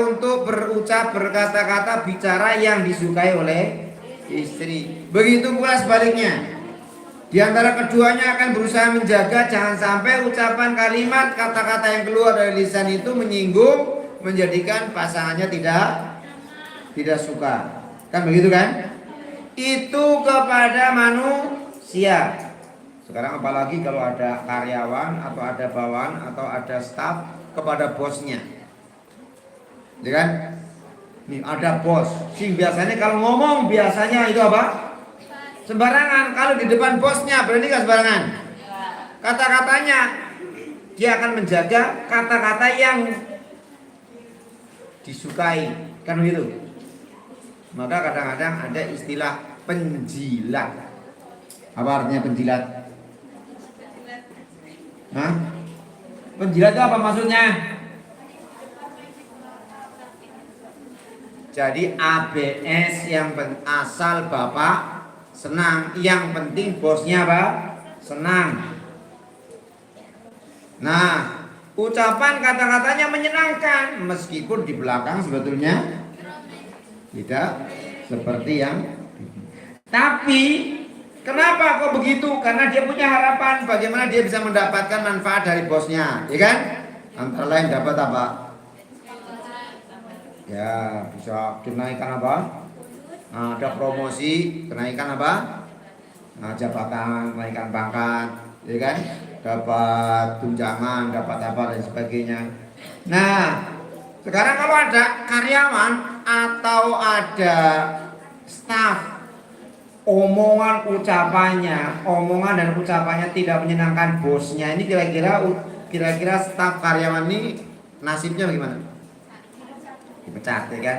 untuk berucap, berkata-kata, bicara yang disukai oleh istri. Begitu pula sebaliknya. Di antara keduanya akan berusaha menjaga jangan sampai ucapan, kalimat, kata-kata yang keluar dari lisan itu menyinggung, menjadikan pasangannya tidak suka. Kan begitu kan? Itu kepada manusia. Sekarang apalagi kalau ada karyawan atau ada bawahan atau ada staf kepada bosnya. Ya kan? Nih ada bos. Sing biasanya kalau ngomong biasanya itu apa? Sembarangan. Kalau di depan bosnya berarti gak sembarangan. Kata-katanya dia akan menjaga kata-kata yang disukai. Kan begitu? Maka kadang-kadang ada istilah penjilat. Apa artinya penjilat? Hah? Penjilat itu apa maksudnya? Jadi ABS yang asal bapak senang, yang penting bosnya apa? Senang. Nah, ucapan kata-katanya menyenangkan meskipun di belakang sebetulnya tidak seperti yang. Tapi kenapa kok begitu? Karena dia punya harapan bagaimana dia bisa mendapatkan manfaat dari bosnya, ya kan? Antara lain dapat apa? Ya, bisa kenaikan apa? Nah, ada promosi, kenaikan apa? Nah, jabatan, kenaikan pangkat, ya kan? Dapat tunjangan, dapat apa dan sebagainya. Nah, sekarang kalau ada karyawan atau ada staf, omongan dan ucapannya tidak menyenangkan bosnya, ini kira-kira staf karyawan ini nasibnya bagaimana? Dipecat, ya kan?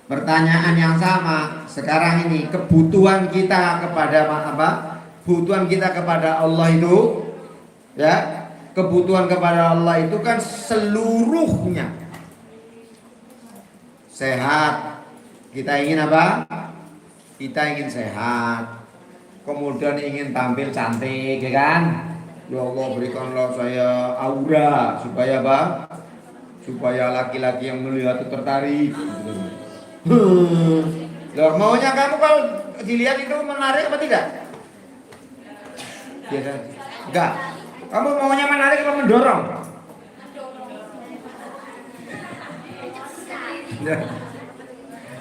Pertanyaan yang sama sekarang ini, kebutuhan kita kepada apa? Kebutuhan kita kepada Allah itu, ya, kebutuhan kepada Allah itu kan seluruhnya sehat. Kita ingin apa? Kita ingin sehat. Kemudian ingin tampil cantik, ya kan? Ya Allah, berikanlah saya aura supaya apa? Supaya laki-laki yang melihat itu tertarik. Loh, maunya kamu kalau dilihat itu menarik apa tidak? Biasa. Enggak. Kamu maunya menarik apa mendorong? Ya.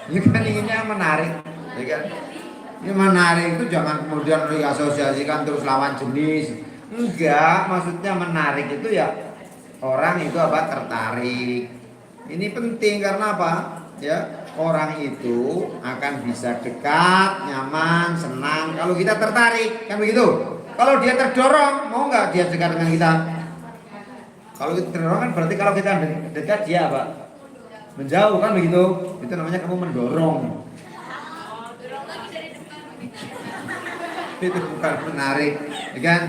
Ini kan inginnya menarik, ya kan? Ini menarik itu jangan kemudian diasosiasikan terus lawan jenis. Enggak, maksudnya menarik itu ya orang itu apa? Tertarik. Ini penting karena apa? Ya, orang itu akan bisa dekat, nyaman, senang kalau kita tertarik, kan begitu? Kalau dia terdorong, mau nggak dia dekat dengan kita? Kalau kita terdorong kan berarti kalau kita dekat dia apa? Menjauh, kan begitu? Itu namanya kamu mendorong. Itu bukan menarik, ya kan?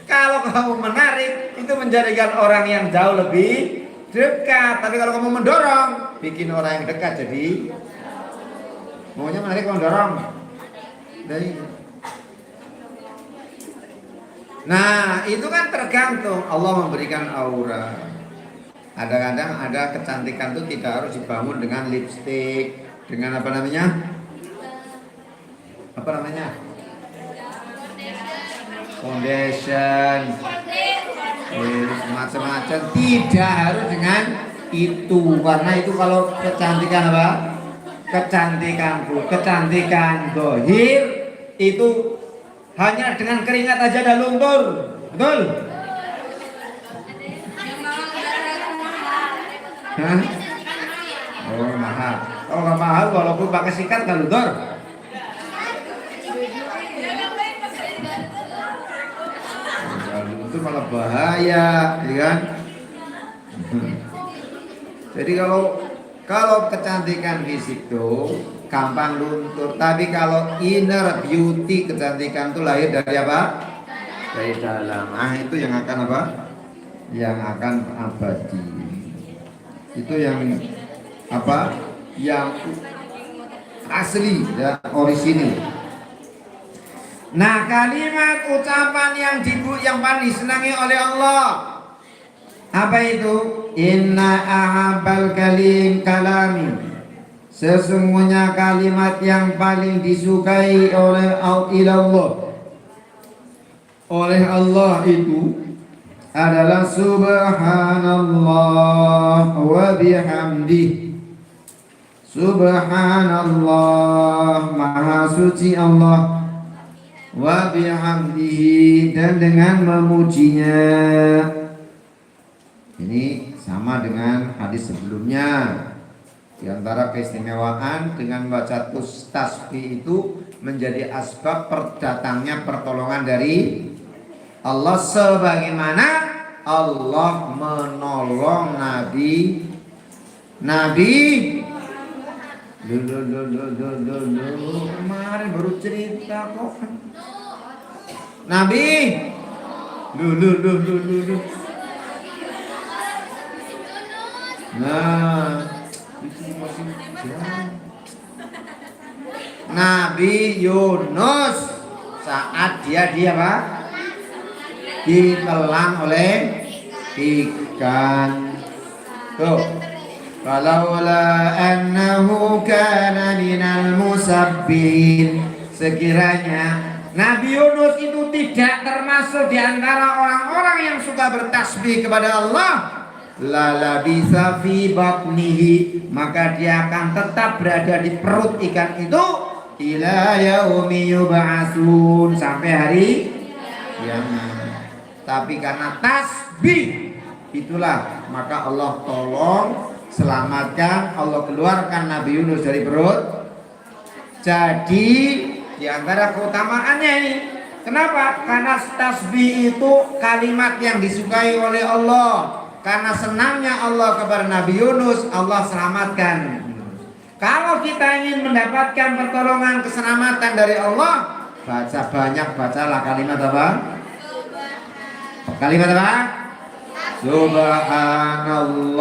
Kalau kamu menarik, itu menjadikan orang yang jauh lebih dekat. Tapi kalau kamu mendorong, bikin orang yang dekat jadi maunya menarik, kamu dorong. Nah, itu kan tergantung Allah memberikan aura. Kadang-kadang ada kecantikan itu tidak harus dibangun dengan lipstick, dengan apa namanya? Apa namanya? Foundation, macam-macam. Tidak harus dengan itu, karena itu kalau kecantikan apa? Kecantikan dohir itu hanya dengan keringat aja dah luntur, betul? Hah? Oh, mahal. Kalau nggak mahal, walaupun pakai sikat kan luntur. Itu malah bahaya, ya kan? Jadi kalau kecantikan fisik tuh gampang luntur, tapi kalau inner beauty, kecantikan itu lahir dari apa? Dari dalam. Ah, itu yang akan apa? Yang akan abadi. Itu yang apa? Yang asli, ya, orisinil. Nah, kalimat ucapan yang paling disenangi oleh Allah apa itu? inna ahabbal kalami, sesungguhnya kalimat yang paling disukai oleh Allah itu adalah subhanallah wa bihamdih. Subhanallah, maha suci Allah, wa bihamdihi, dan dengan memujinya. Ini sama dengan hadis sebelumnya. Di antara keistimewaan dengan membaca tasbih itu menjadi asbab terdatangnya pertolongan dari Allah, sebagaimana Allah menolong Nabi kemarin baru cerita kok. Nabi Nah, Nabi Yunus saat dia apa? Ditelan oleh ikan. Tuh. Falaula annahu kana minal musabbihin, sekiranya Nabi Yunus itu tidak termasuk di antara orang-orang yang suka bertasbih kepada Allah, lalabisa fi batnihi, maka dia akan tetap berada di perut ikan itu ila yaumi yub'atsun, sampai hari kiamat. Tapi karena tasbih itulah maka Allah tolong, selamatkan, Allah keluarkan Nabi Yunus dari perut. Jadi di antara keutamaannya ini, kenapa? Karena tasbih itu kalimat yang disukai oleh Allah. Karena senangnya Allah kepada Nabi Yunus, Allah selamatkan. Kalau kita ingin mendapatkan pertolongan keselamatan dari Allah, bacalah kalimat apa? Kalimat apa? Subhanallah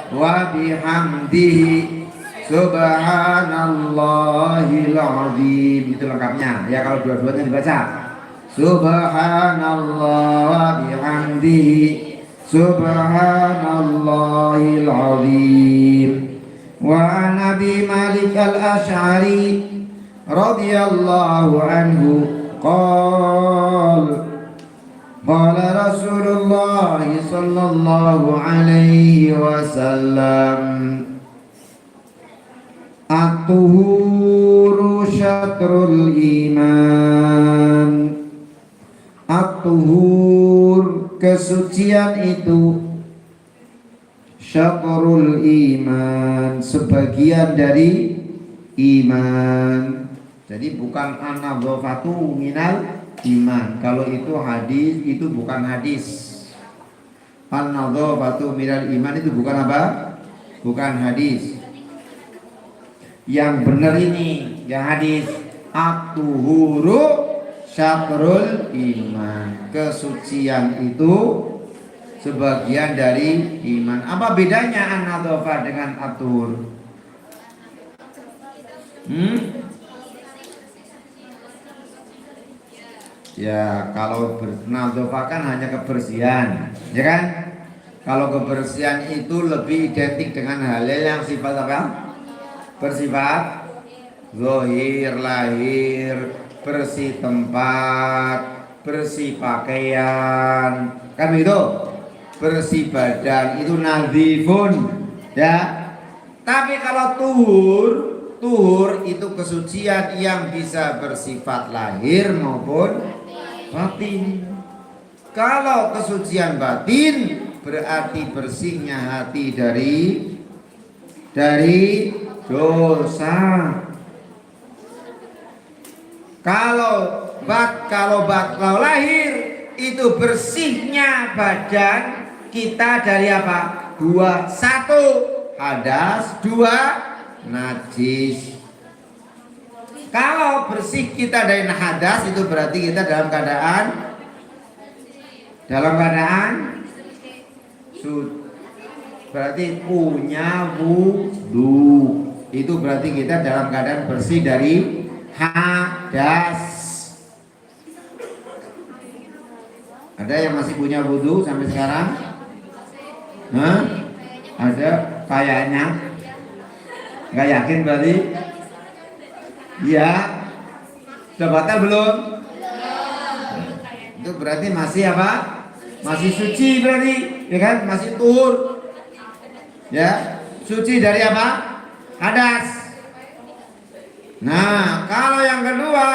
wa bihamdihi subhanallahil azim. Itu lengkapnya ya, kalau dua-duanya dibaca. Subhanallah wa bihamdihi subhanallahil azim. Wa Nabi Malik al-Ash'ari radhiyallahu anhu qala Rasulullah sallallahu alaihi wasallam, at-tuhuru syatrul iman. At-tuhur, kesucian itu, syatrul iman, sebagian dari iman. Jadi bukan an-nadhafatu minal iman. Kalau itu hadis, itu bukan hadis. An-nadhafatu minal iman itu bukan apa? Bukan hadis. Yang benar ini yang hadis, at-tuhuru syatrul iman, kesucian itu sebagian dari iman. Apa bedanya an-nadhafah dengan at-tuhur? Ya, kalau nadhafah kan hanya kebersihan, ya kan? Kalau kebersihan itu lebih identik dengan hal-hal yang sifat apa? Bersifat zahir, lahir, bersih tempat, bersih pakaian, kan begitu? Bersih badan itu nadhifun, ya. Tapi kalau tuhur itu kesucian yang bisa bersifat lahir maupun batin. Kalau kesucian batin berarti bersihnya hati dari dosa. Kalau lahir itu bersihnya badan kita dari apa? Dua, satu hadas, dua najis. Kalau bersih kita dari hadas itu berarti kita dalam keadaan berarti punya wudu. Itu berarti kita dalam keadaan bersih dari hadas. Ada yang masih punya wudu sampai sekarang? Hah? Ada kayaknya. Nggak yakin berarti? Iya. Sudah batal belum? Itu berarti masih apa? Masih suci berarti, ya kan? Masih tuhur. Ya, suci dari apa? Hadas. Nah, kalau yang kedua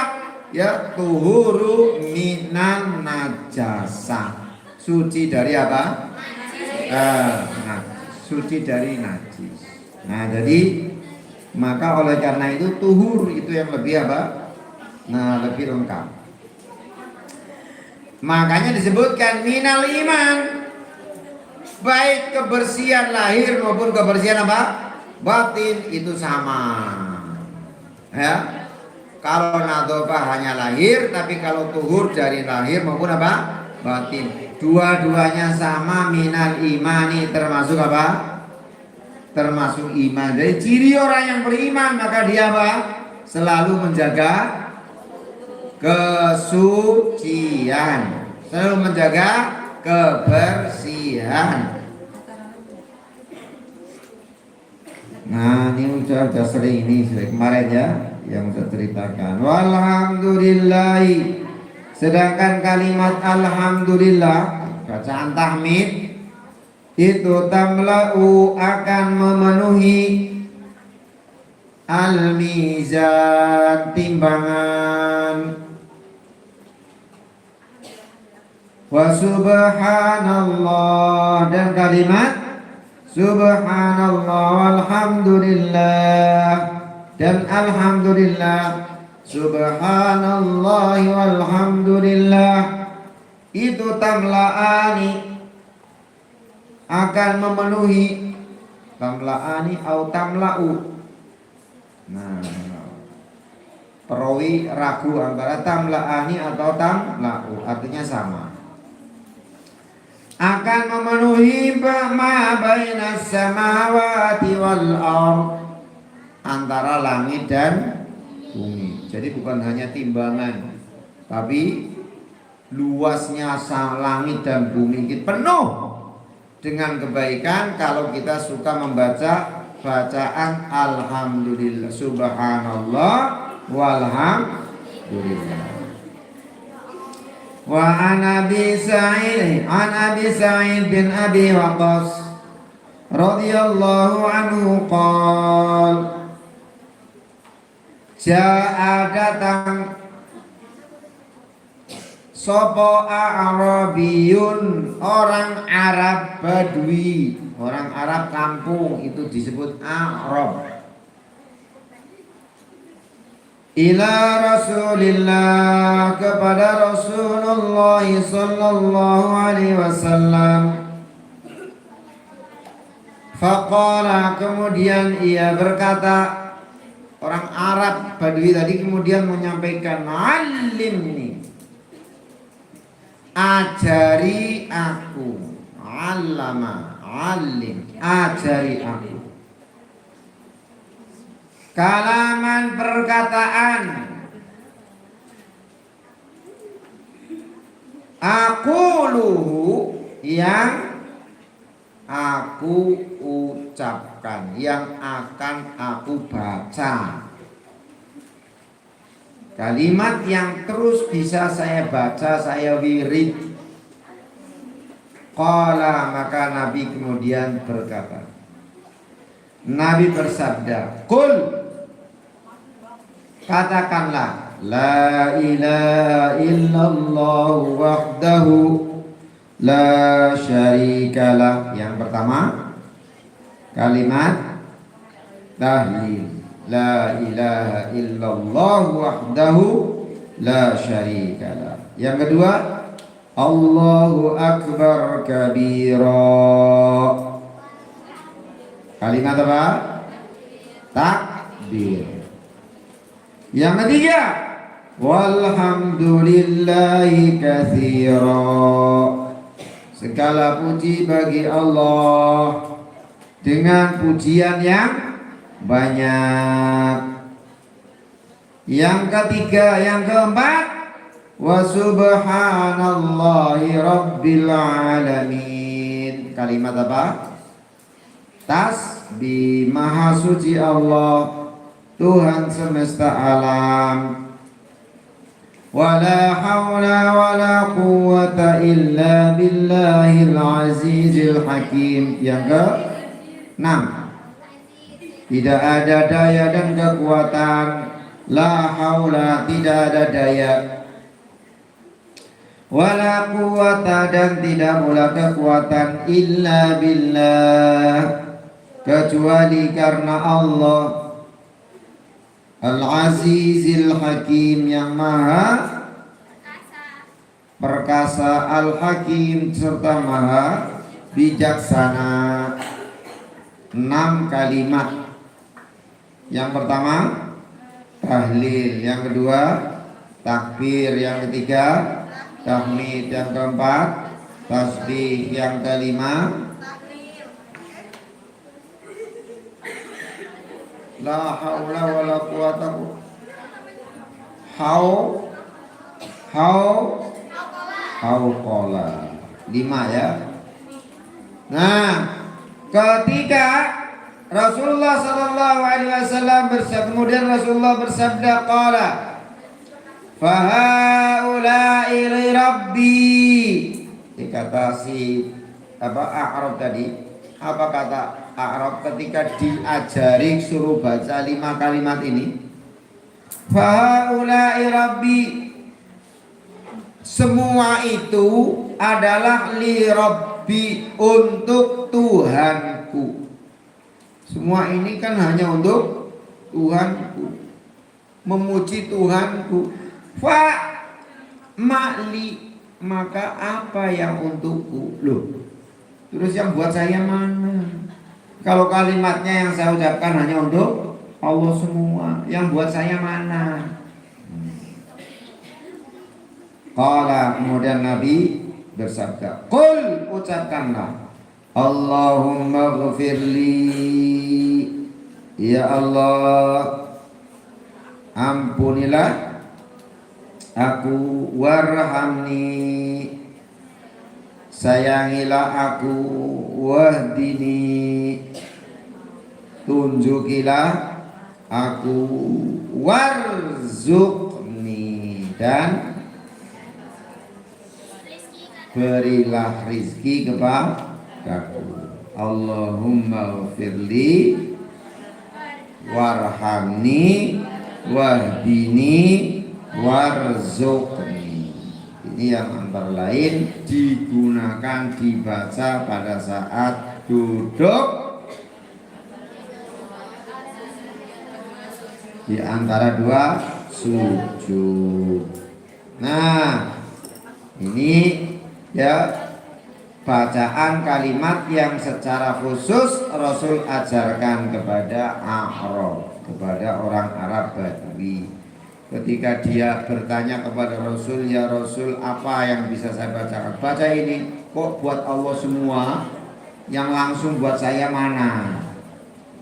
ya tuhuru minan najasa. Suci dari apa? Nah, suci dari najis. Nah, jadi maka oleh karena itu tuhur itu yang lebih apa? Nah, lebih lengkap. Makanya disebutkan minal iman, baik kebersihan lahir maupun kebersihan apa? Batin itu sama. Ya. Kalau nadofah hanya lahir, tapi kalau tuhur dari lahir maupun apa? Batin. Dua-duanya sama minal imani, termasuk apa? Termasuk iman. Jadi ciri orang yang beriman maka dia apa? Selalu menjaga kesucian, selalu menjaga kebersihan. Nah, ini sudah sering ini kemarin ya yang saya ceritakan. Walhamdulillahi. Sedangkan kalimat alhamdulillah bacaan tahmid itu tamla'u akan memenuhi al-mizan timbangan. Wa subhanallah, dan kalimat subhanallah walhamdulillah dan alhamdulillah, subhanallah walhamdulillah itu tamla'ani akan memenuhi, tamla'ani au tamla'u. Nah, perawi ragu antara tamla'ani atau tamla'u, artinya sama. Akan memenuhi ma bainas samawati wal ardh, antara langit dan bumi. Jadi bukan hanya timbangan, tapi luasnya langit dan bumi itu penuh dengan kebaikan kalau kita suka membaca bacaan alhamdulillah, subhanallah walhamdulillah. Wa an Abi Sa'id bin Abi Waqqas radhiyallahu anhu qala, ja'a datang sopo a'rabiyun, orang Arab Badui, orang Arab kampung itu disebut Arab, ila Rasulillah, kepada Rasulullah sallallahu alaihi wasallam. Faqala, kemudian ia berkata, orang Arab Badui tadi kemudian menyampaikan, alimni, ajari aku, allama, alim, ajari aku, kalaman, perkataan, aquluhu, yang aku ucapkan, yang akan aku baca, kalimat yang terus bisa saya baca, saya wirid. Qala, maka Nabi kemudian berkata, Nabi bersabda, qul, katakanlah, la ilaha illallah wahdahu la syarikalah. Yang pertama kalimat tahlil, la ilaha illallah wahdahu la syarikalah. Yang kedua, Allahu akbar kabira. Kalimat apa? Takbir. Yang ketiga, walhamdulillahi katsira. Segala puji bagi Allah dengan pujian yang banyak. Yang ketiga, yang keempat, wa subhanallahi rabbil alamin. kalimat apa? Tasbih. Maha suci Allah, Tuhan semesta alam. Wala hawla wala quwwata illa billahil azizil hakim. Yang ke-6, tidak ada daya dan kekuatan. La haula, tidak ada daya. Wala quwwata, dan tidak pula kekuatan. Illa billah, kecuali karena Allah. Al-Azizil Hakim, yang maha perkasa, Al-Hakim serta maha bijaksana. 6 kalimat. Yang pertama tahlil, yang kedua takbir, yang ketiga tahmid, yang keempat tasbih, yang kelima la haula wala quwata. Hauqala 5 ya. Nah, ketika Rasulullah sallallahu alaihi wasallam bersabda, kemudian Rasulullah bersabda, qala fa haula'i li rabbi. Dikata si A'rab tadi, apa kata A'rab ketika diajari suruh baca 5 kalimat ini? Fa haula'i rabbi, semua itu adalah li rabbi, untuk Tuhanku. Semua ini kan hanya untuk Tuhanku, memuji Tuhanku. Fa ma'li, maka apa yang untukku? Loh, terus yang buat saya mana? Kalau kalimatnya yang saya ucapkan hanya untuk Allah semua, yang buat saya mana? Qala, kemudian Nabi bersabda, qul, ucapkanlah, Allahumma ghafirli, ya Allah ampunilah aku, warhamni, sayangilah aku, wahdini, tunjukilah aku, warzuqni, dan berilah rizki kepadaku. Allahumma ghafirli warhamni wahdini warzuqni. Ini yang antara lain digunakan, dibaca pada saat duduk di antara 2 sujud. Nah, ini ya bacaan kalimat yang secara khusus Rasul ajarkan kepada A'rab, kepada orang Arab Badui. Ketika dia bertanya kepada Rasul, ya Rasul, apa yang bisa saya bacakan? Baca ini, kok buat Allah semua, yang langsung buat saya mana?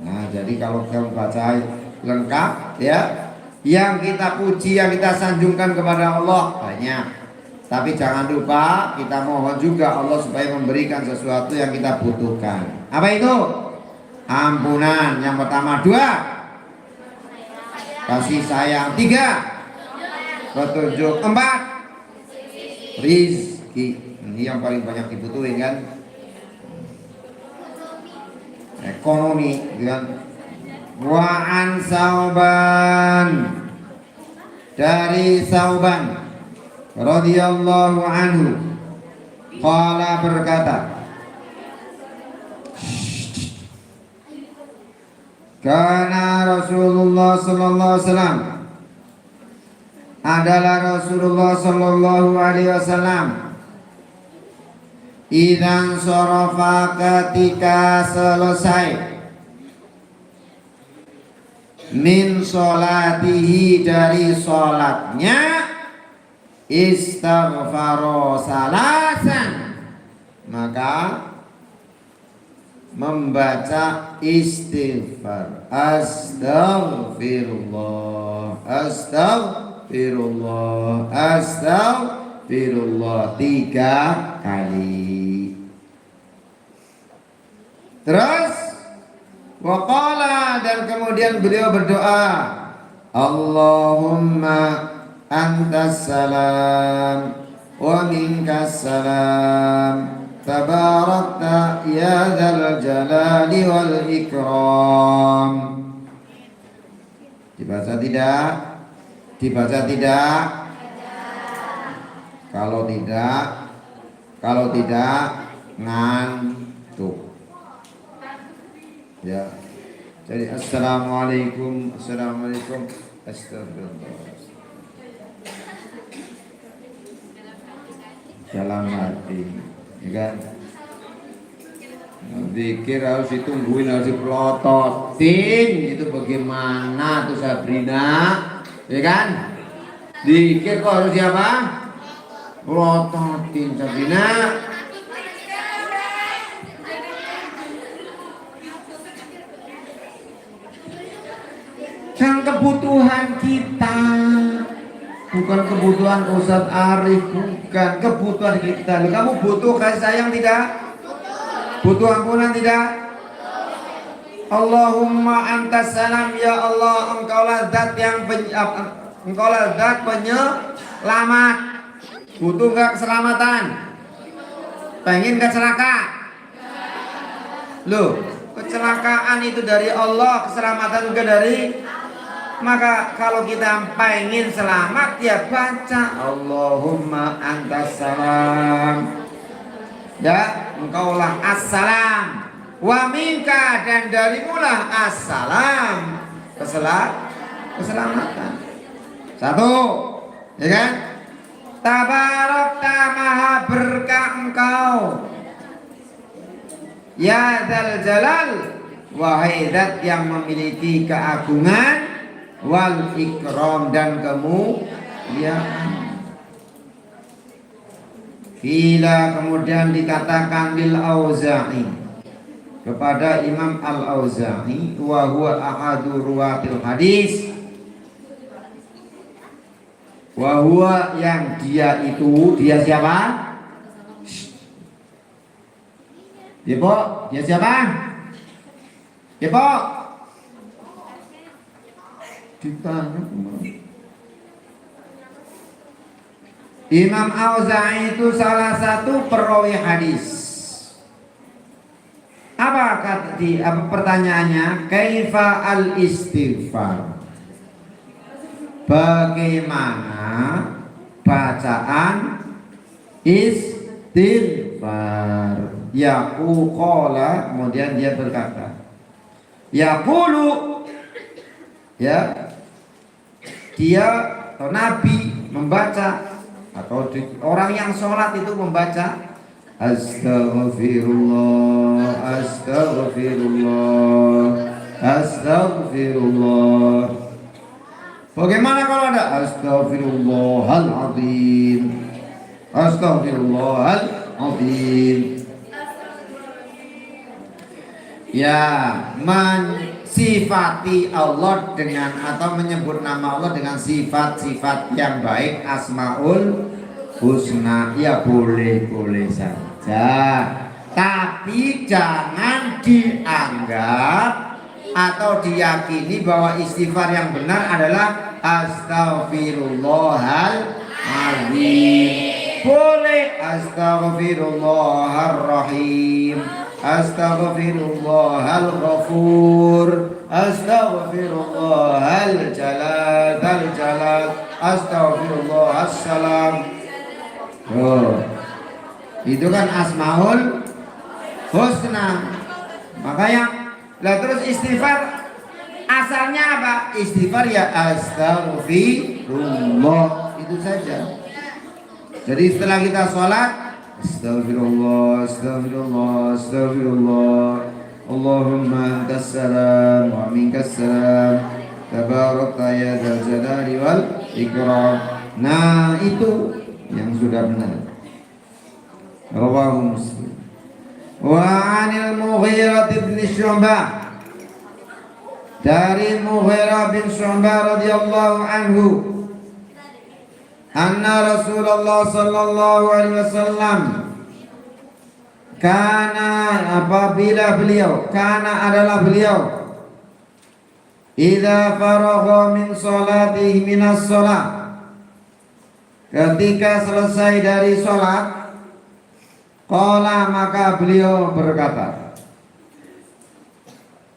Nah, jadi kalau kamu baca lengkap ya, yang kita puji, yang kita sanjungkan kepada Allah banyak. Tapi jangan lupa kita mohon juga Allah supaya memberikan sesuatu yang kita butuhkan. Apa itu? Ampunan yang pertama. 2, kasih sayang. 3, petunjuk. 4, rizki. Ini yang paling banyak dibutuhin kan? Ekonomi kan? Wa'an Sauban, dari Sauban radhiyallahu anhu, qala, berkata, kana Rasulullah sallallahu alaihi wasallam, adalah Rasulullah sallallahu alaihi wasallam, idzan sarafa, ketika selesai, min sholatihi, dari sholatnya, istaghfaro salasan, maka membaca istighfar, astaghfirullah, astaghfirullah, astaghfirullah 3 kali. Terus waqala, dan kemudian beliau berdoa, Allahumma antas salam wa minkas salam tabarakta ya dzal jalali wal ikram. Dibaca tidak? Dibaca tidak? Kalau tidak ngantuk. Ya. Jadi assalamualaikum, astagfirullah. Dalam hati, ya kan? Pikir harus ditungguin, harus dipelototin, itu bagaimana tuh Sabrina, ya kan? Dikir kok harus siapa? Pelototin Sabrina. Yang kebutuhan kita, bukan kebutuhan Ustaz Arif, bukan kebutuhan kita. Kamu butuh kasih sayang tidak? Butuh ampunan tidak? Allahumma antas salam, ya Allah, engkaulah zat yang engkaulah zat penyelamat. Butuh enggak keselamatan? Pengen enggak celaka? Loh, kecelakaan itu dari Allah, keselamatan juga dari. Maka kalau kita pengen selamat, ya baca Allahumma antas salam, ya engkaulah assalam, wa minka, dan darimulah assalam, keselamatan. Satu, ya kan? Tabarakta, maha berkah engkau, ya dzal jalal, wahai zat yang memiliki keagungan, wal ikram, dan kemuliaan. Qila, kemudian dikatakan lil Auza'i, kepada Imam Al-Auza'i, wa huwa ahadu ruwatil hadis, wa huwa, yang dia itu, dia siapa? Dia Pok, dia siapa? Dia Pok, ditanya kemana? Imam Auza'i itu salah satu perawi hadis. Apa pertanyaannya? Kaifa al istighfar? Bagaimana bacaan istighfar? Yaqulu, kemudian dia berkata, yaqulu, ya, dia atau Nabi membaca, atau orang yang sholat itu membaca Astaghfirullah, Astaghfirullah, Astaghfirullah. Bagaimana kalau ada Astaghfirullahaladzim, Astaghfirullahaladzim? Ya, mensifati Allah dengan, atau menyebut nama Allah dengan sifat-sifat yang baik, asmaul husna, ya boleh-boleh saja, tapi jangan dianggap atau diyakini bahwa istighfar yang benar adalah astaghfirullahaladzim. Boleh astaghfirullahalrahim, astaghfirullahalghafur, astaghfirullahaljalal, astaghfirullahassalam. Oh, itu kan asmaul husna. Makanya lah, terus istighfar asalnya apa? Istighfar ya astaghfirullah, itu saja. Jadi setelah kita sholat, Astaghfirullah, Astaghfirullah, Astaghfirullah, Allahumma antas salam wa minkas salam, tabarakta ya dzal jalali wal ikram. Nah, itu yang sudah benar. Rawahu Muslim. Wa 'anil Mughirah bin Syu'bah, dari Mughirah bin Syu'bah radhiyallahu anhu, anna Rasulullah sallallahu alaihi wasallam, Karena apabila beliau, karena adalah beliau, idza faragha min salatihi minas shalah, ketika selesai dari sholat, qala maka beliau berkata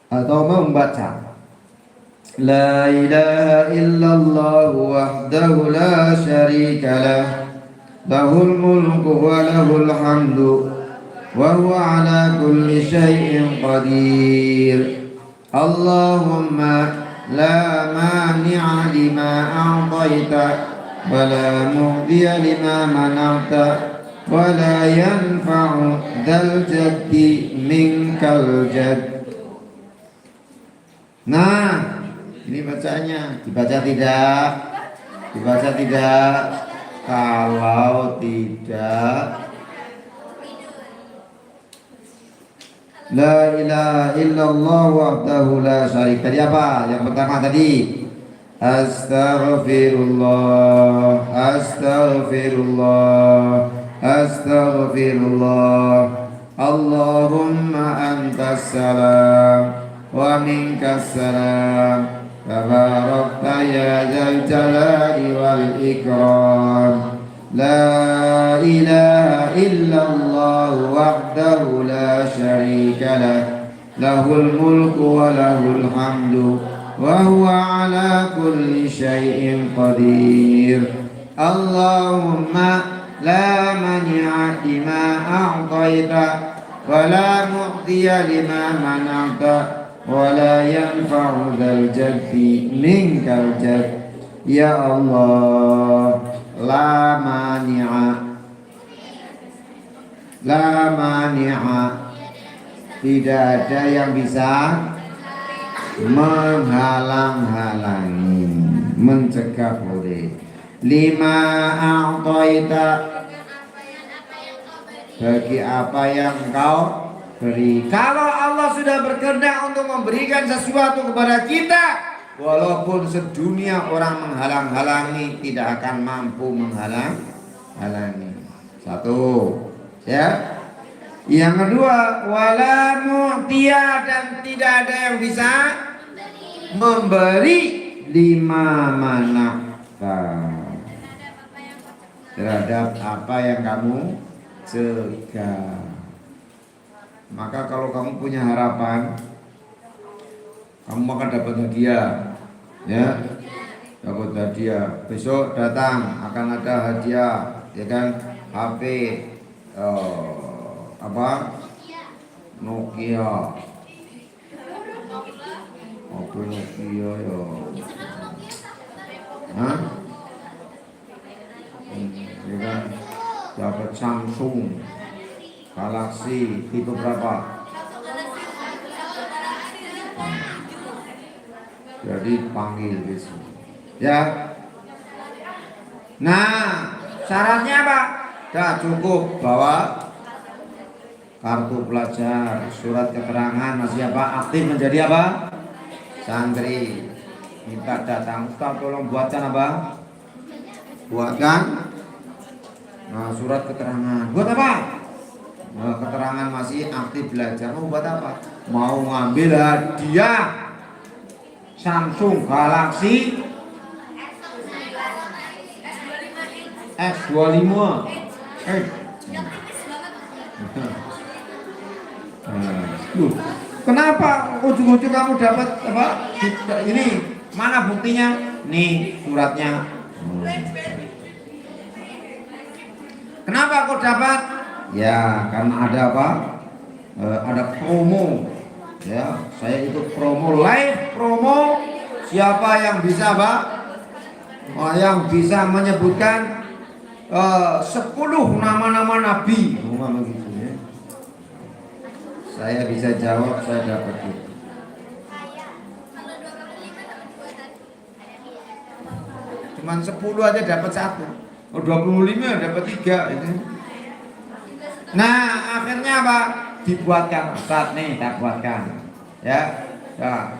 atau membaca, la ilaha illallah wahdahu la syarika lah, lahul mulku wa lahul hamdu wa huwa ala kulli syai'in qadir. Allahumma la mani'a lima a'taita wa la mu'tiya lima mana'ta wa la yanfa'u dzal jaddi minkal jadd. Nah, ini bacanya dibaca tidak? Dibaca tidak? Kalau tidak, la ilaha illallah wahdahu la syarika. Tadi apa? Yang pertama tadi astaghfirullah, astaghfirullah, astaghfirullah. Allahumma antas salam wa minkas salam, tabarakta ya dzal jalali wal ikram. La ilaha illallah wahdahu la syarika lah, lahul mulku wa lahul hamdu wa huwa ala kulli syai'in qadir. Allahumma la mani'a lima a'taita wa la mu'tiya lima mana'ta wa la yanfa'u dzal jaddi minkal jadd. Ya Allah, la mani'a, la mani'a, tidak ada yang bisa menghalang-halangi, mencegah boleh. Lima a'taita, bagi apa yang kau beri. Kalau Allah sudah berkehendak untuk memberikan sesuatu kepada kita, walaupun sedunia orang menghalang-halangi, tidak akan mampu menghalang-halangi. Satu, ya. Yang kedua, wala mu'tiya, dan tidak ada yang bisa memberi lima manakta, terhadap apa yang kamu cegah. Maka kalau kamu punya harapan, kamu akan dapat hadiah, ya, dapat hadiah. Besok datang akan ada hadiah, ya kan? HP, apa? Nokia, HP Nokia ya. Hah? Ya kan? Dapat Samsung Galaxy tipe berapa? Jadi panggil besok, ya. Nah, syaratnya apa? Dah cukup bawa kartu pelajar, surat keterangan masih apa? Aktif menjadi apa? Santri. Minta datang, Ustaz tolong buatkan apa? Buatkan surat keterangan. Buat apa? Keterangan masih aktif belajar. Mau buat apa? Mau ngambil hadiah Samsung Galaxy S25. Kenapa ujung-ujung kamu dapat apa? Ini mana buktinya? Nih suratnya. Kenapa kau dapat? Ya karena ada apa? Ada promo. Ya, saya ikut promo, live promo. Siapa yang bisa, Pak? Yang bisa menyebutkan 10 nama-nama Nabi. Gitu, ya. Saya bisa jawab, saya dapat itu. Cuman 10 aja dapat 1. Oh, 25 dapat 3 itu. Nah, akhirnya apa? Dibuatkan Ustaz nih, tak buatkan. Ya. Nah,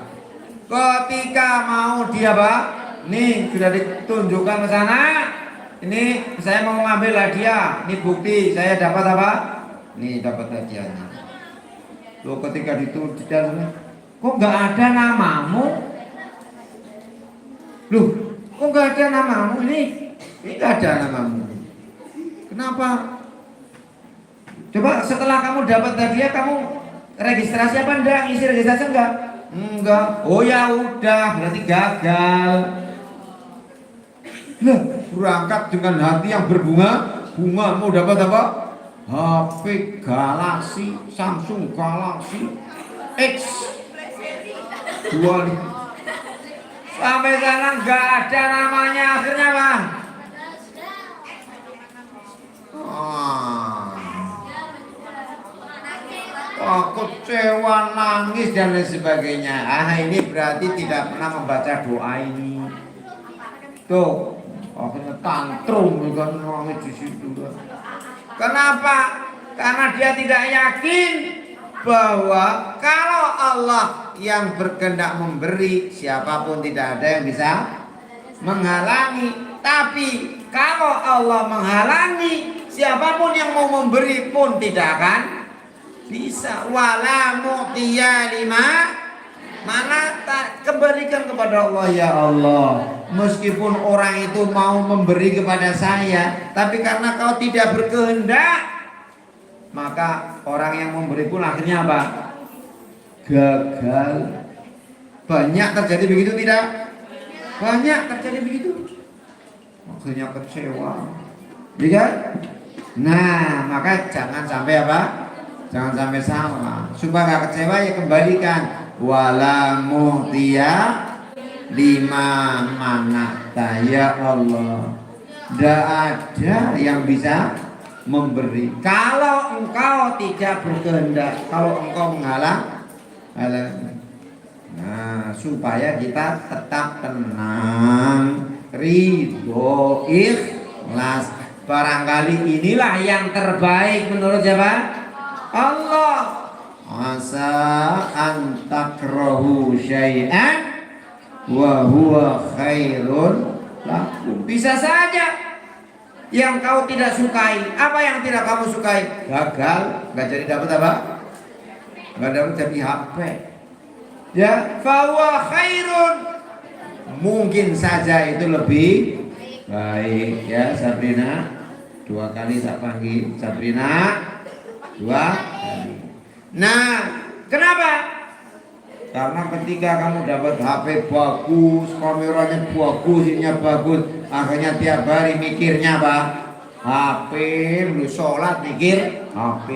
ketika mau dia Pak, nih sudah ditunjukkan ke sana. Ini saya mau ngambil hadiah. Ini bukti saya dapat apa? Nih dapat hadiahnya. Lo ketika ditulis kok nggak ada namamu? Loh, kok nggak ada namamu ini? Ini nggak ada namamu. Kenapa? Coba setelah kamu dapat hadiah kamu registrasi apa enggak? Isi registrasi enggak? Enggak. Oh ya udah, berarti gagal. Lah, berangkat dengan hati yang berbunga-bunga mau dapat apa? HP Galaxy, Samsung Galaxy X 25. Sampai sekarang nggak ada namanya, akhirnya Bang. Kecewa, nangis dan lain sebagainya. Ini berarti tidak pernah membaca doa ini. Tuh, akhirnya tantrum kan nangis di situ. Kenapa? Karena dia tidak yakin bahwa kalau Allah yang berkehendak memberi, siapapun tidak ada yang bisa menghalangi. Tapi kalau Allah menghalangi, siapapun yang mau memberi pun tidak akan bisa. Wala mu'tiya lima, mana tak kembalikan kepada Allah. Ya Allah, meskipun orang itu mau memberi kepada saya, tapi karena kau tidak berkehendak, maka orang yang memberi pun akhirnya apa? Gagal. Banyak terjadi begitu tidak? Banyak terjadi begitu. Akhirnya kecewa, ya. Nah, maka jangan sampai apa? Jangan sampai sama. Supaya nggak kecewa ya kembalikan. Wala muhtiya lima manata. Ya Allah, tidak ada yang bisa memberi kalau engkau tidak berkehendak, kalau engkau menghalang. Nah, supaya kita tetap tenang, ridho, ikhlas. Barangkali inilah yang terbaik menurut siapa? Allah. Asa an takrahu syai'an wa huwa khairun lakum. Bisa saja yang kau tidak sukai, apa yang tidak kamu sukai, gagal, nggak jadi dapat apa? Nggak dapat jadi HP. Ya, fahuwa khairun, mungkin saja itu lebih baik. Ya, Sabrina, 2 kali tak panggil. Sabrina, 2 kali. Nah, kenapa? Karena ketika kamu dapat HP bagus, kameranya bagus, ininya bagus, akhirnya tiap hari mikirnya apa? HP, lu sholat mikir HP,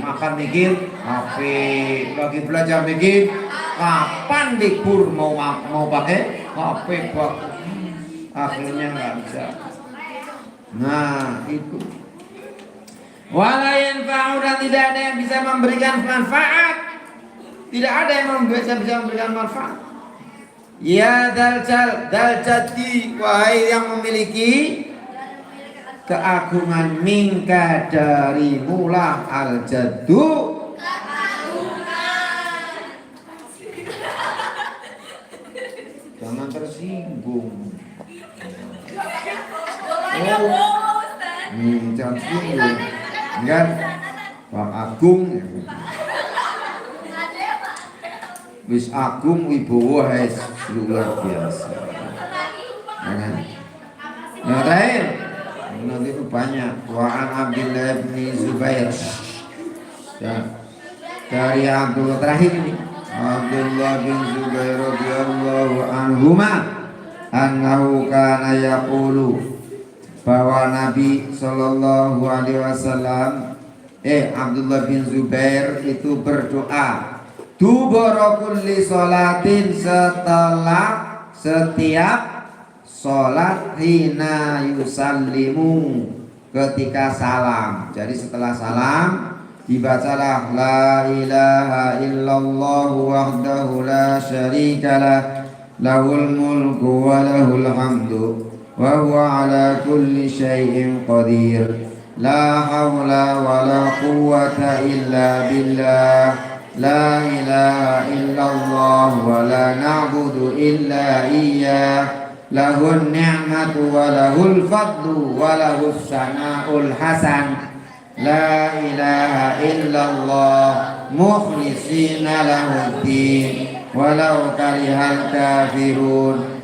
makan mikir HP, lagi belajar mikir, kapan libur mau pakai HP bagus, akhirnya nggak bisa. Nah itu. Walayan fa'u, dan tidak ada yang bisa memberikan manfaat. Tidak ada yang bisa memberikan manfaat. Ya daljati, wahai yang memiliki keagungan, mingka dari mula al-jaddu. Jangan tersinggung. Jangan tersinggung. Enggak, Pak Agung. Wis Agung Wibowo has luar biasa. Nah, terakhir nanti itu banyak. Wa'an Abdullah bin Zubair. Ya, dari Abdullah terakhir ini. Abdullah bin Zubair radhiyallahu anhuma annahu kana yaqulu, bahwa Nabi sallallahu alaihi wasallam Abdullah bin Zubair itu berdoa dubara kulli sholatin, setelah setiap sholat, hina yusallimu, ketika salam. Jadi setelah salam dibacalah la ilaha illallah wahdahu la syarikalah, lahul mulku wa lahul hamdu wa huwa ala kulli syai'in qadir, la hawla wa la quwwata illa billah, la ilaha illallah wa la na'budu illa iyyah, lahun ni'matu wa lahul fadlu wa lahus sana'ul hasan, La ilaha illallah mukhlishina lahuddin walau karihal kafirun.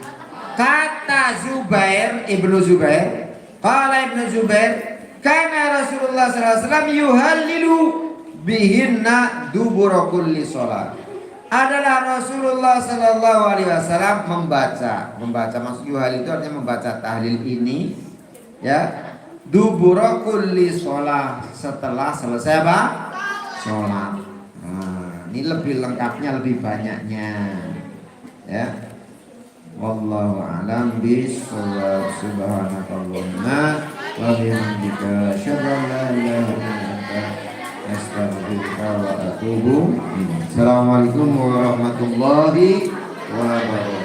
Kata Zubair, Ibnu Zubair, qala Ibnu Zubair, kana Rasulullah sallallahu alaihi wasallam yuhallilu bihinna dubura kulli salat. Adalah Rasulullah sallallahu alaihi wasallam membaca maksud yuhal itu artinya membaca tahlil ini ya, dubura kulli salat, setelah selesai apa? Salat. Nah, ini lebih lengkapnya, lebih banyaknya ya. Wallahu a'lam bishawab. Subhanakallahumma wa bihamdika asyhadu an la ilaha illa anta astaghfiruka wa atubu ilaik. Assalamualaikum warahmatullahi wabarakatuh.